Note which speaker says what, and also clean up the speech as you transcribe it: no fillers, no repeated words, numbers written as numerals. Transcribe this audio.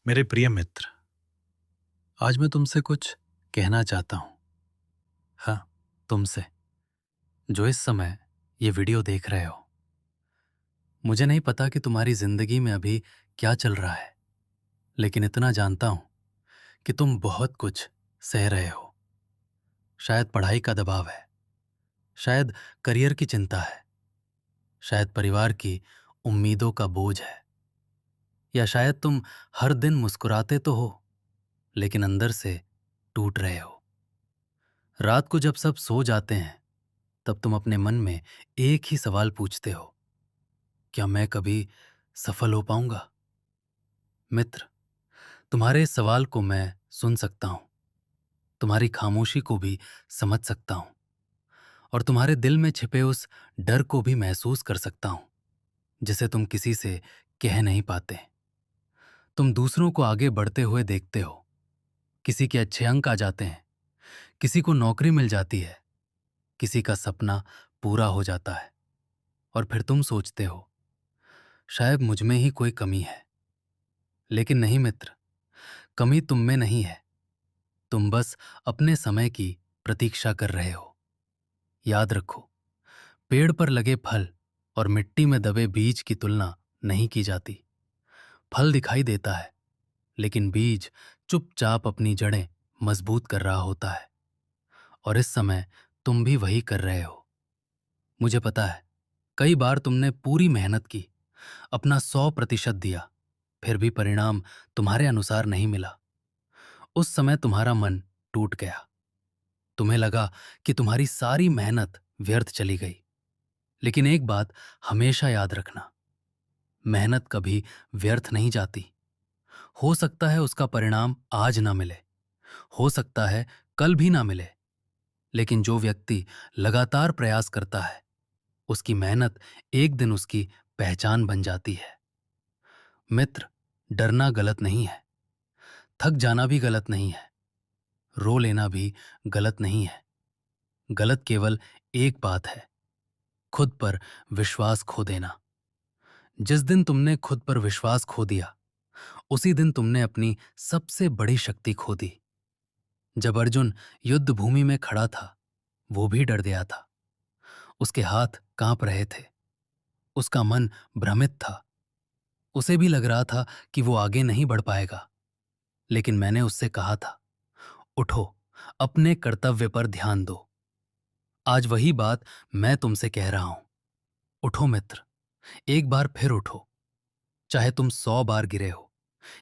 Speaker 1: मेरे प्रिय मित्र, आज मैं तुमसे कुछ कहना चाहता हूँ। हाँ, तुमसे, जो इस समय ये वीडियो देख रहे हो। मुझे नहीं पता कि तुम्हारी ज़िंदगी में अभी क्या चल रहा है, लेकिन इतना जानता हूँ कि तुम बहुत कुछ सह रहे हो। शायद पढ़ाई का दबाव है, शायद करियर की चिंता है, शायद परिवार की उम्मीदों का बोझ है, या शायद तुम हर दिन मुस्कुराते तो हो, लेकिन अंदर से टूट रहे हो। रात को जब सब सो जाते हैं, तब तुम अपने मन में एक ही सवाल पूछते हो, क्या मैं कभी सफल हो पाऊंगा? मित्र, तुम्हारे इस सवाल को मैं सुन सकता हूं, तुम्हारी खामोशी को भी समझ सकता हूं, और तुम्हारे दिल में छिपे उस डर को भी महसूस कर सकता हूं, जिसे तुम किसी से कह नहीं पाते। तुम दूसरों को आगे बढ़ते हुए देखते हो, किसी के अच्छे अंक आ जाते हैं, किसी को नौकरी मिल जाती है, किसी का सपना पूरा हो जाता है, और फिर तुम सोचते हो, शायद मुझ में ही कोई कमी है। लेकिन नहीं मित्र, कमी तुम में नहीं है। तुम बस अपने समय की प्रतीक्षा कर रहे हो। याद रखो, पेड़ पर लगे फल और मिट्टी में दबे बीज की तुलना नहीं की जाती। फल दिखाई देता है, लेकिन बीज चुपचाप अपनी जड़ें मजबूत कर रहा होता है। और इस समय तुम भी वही कर रहे हो। मुझे पता है, कई बार तुमने पूरी मेहनत की, अपना 100% दिया, फिर भी परिणाम तुम्हारे अनुसार नहीं मिला। उस समय तुम्हारा मन टूट गया। तुम्हें लगा कि तुम्हारी सारी मेहनत व्यर्थ चली गई। लेकिन एक बात हमेशा याद रखना, मेहनत कभी व्यर्थ नहीं जाती। हो सकता है उसका परिणाम आज ना मिले, हो सकता है कल भी ना मिले, लेकिन जो व्यक्ति लगातार प्रयास करता है, उसकी मेहनत एक दिन उसकी पहचान बन जाती है। मित्र, डरना गलत नहीं है, थक जाना भी गलत नहीं है, रो लेना भी गलत नहीं है। गलत केवल एक बात है, खुद पर विश्वास खो देना। जिस दिन तुमने खुद पर विश्वास खो दिया, उसी दिन तुमने अपनी सबसे बड़ी शक्ति खो दी। जब अर्जुन युद्ध भूमि में खड़ा था, वो भी डर गया था। उसके हाथ कांप रहे थे, उसका मन भ्रमित था, उसे भी लग रहा था कि वो आगे नहीं बढ़ पाएगा। लेकिन मैंने उससे कहा था, उठो, अपने कर्तव्य पर ध्यान दो। आज वही बात मैं तुमसे कह रहा हूं। उठो मित्र, एक बार फिर उठो, चाहे तुम 100 बार गिरे हो,